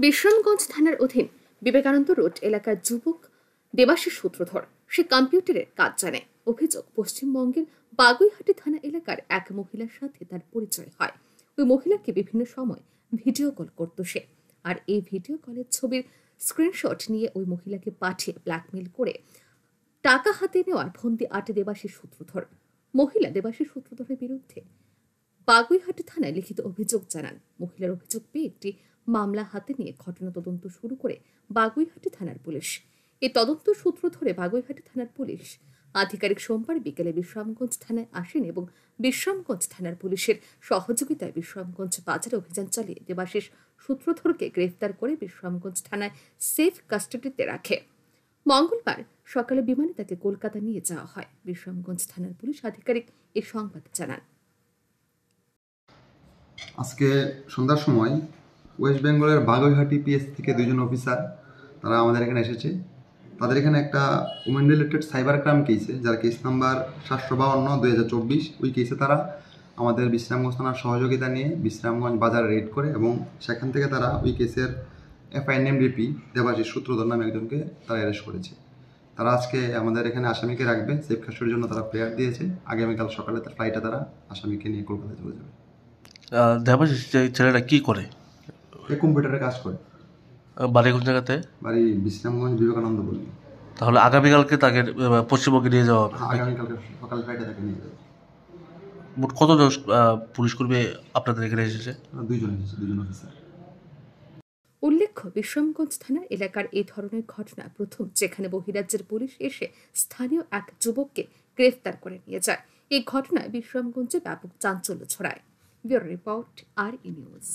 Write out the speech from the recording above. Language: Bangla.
বিশ্রামগঞ্জ থানার অধীন বিবেকানন্দ রোড এলাকার যুবক দেবাশিস সূত্রধর সে কম্পিউটারের কাজ জানে। অভিযোগ, পশ্চিমবঙ্গের বাগুইহাটি থানা এলাকার এক মহিলার সাথে তার পরিচয় হয়। ওই মহিলাকে বিভিন্ন সময় ভিডিও কল করত সে, আর এই ভিডিও কলের ছবির স্ক্রিনশট নিয়ে ওই মহিলাকে পাঠিয়ে ব্ল্যাকমেল করে টাকা হাতে নেওয়ার ফন্দি আটে দেবাশিস সূত্রধর। মহিলা দেবাশিস সূত্রধরের বিরুদ্ধে বাগুইহাটি থানায় লিখিত অভিযোগ জানান। মহিলার অভিযোগ পেয়ে একটি মামলা হাতে নিয়ে ঘটনা তদন্ত শুরু করে বাগুইহাটি থানার পুলিশ। এই তদন্ত সূত্র ধরে বাগুইহাটি থানার পুলিশ আধিকারিক সোমবার বিকেলে বিশ্রামগঞ্জ থানায় আসেন এবং বিশ্রামগঞ্জ থানার পুলিশের সহযোগিতায় বিশ্রামগঞ্জ বাজারে অভিযান চালিয়ে দেবাশিস সূত্রধরকে গ্রেফতার করে বিশ্রামগঞ্জ থানায় সেফ কাস্টাডিতে রাখে। মঙ্গলবার সকালে বিমানে তাকে কলকাতা নিয়ে যাওয়া হয়। বিশ্রামগঞ্জ থানার পুলিশ আধিকারিক এই সংবাদ জানান। আজকে সন্ধ্যার সময় ওয়েস্ট বেঙ্গলের বাগুইহাটি পিএস থেকে দুজন অফিসার তারা আমাদের এখানে এসেছে। তাদের এখানে একটা উমেন রিলেটেড সাইবার ক্রাইম কেসে, যার কেস নাম্বার 752/2024, ওই কেসে তারা আমাদের বিশ্রামগঞ্জ থানার সহযোগিতা নিয়ে বিশ্রামগঞ্জ বাজার রেড করে এবং সেখান থেকে তারা ওই কেসের FINMDP দেবাশিস সূত্রধর নামে একজনকে তারা অ্যারেস্ট করেছে। তারা আজকে আমাদের এখানে আসামিকে রাখবে, সেফ কাস্টডির জন্য তারা প্রেয়ার দিয়েছে। আগামীকাল সকালে তার ফ্লাইটে তারা আসামিকে নিয়ে কলকাতায় চলে যাবে। দেবাশিস ছেলেটা কি করে? কম্পিউটারে কাজ করে। বাড়ি কোন জায়গাতে? বাড়ি বিশ্রামগঞ্জ বিবেকানন্দ বলি। তাহলে আগামীকালকে তাকে পশ্চিমবঙ্গে নিয়ে যাওয়া হবে? আগামীকালকে সকাল ফ্লাইটে তাকে নিয়ে যাবে। মোট কতজন পুলিশ কর্মী আপনাদের এখানে এসেছে? দুজন অফিসার। উল্লেখ্য, বিশ্রামগঞ্জ থানা এলাকার এই ধরনের ঘটনা প্রথম, যেখানে বহিরাজ্যের পুলিশ এসে স্থানীয় এক যুবককে গ্রেফতার করে নিয়ে যায়। এই ঘটনায় বিশ্রামগঞ্জে ব্যাপক চাঞ্চল্য ছড়ায়। Bureau report, RE news.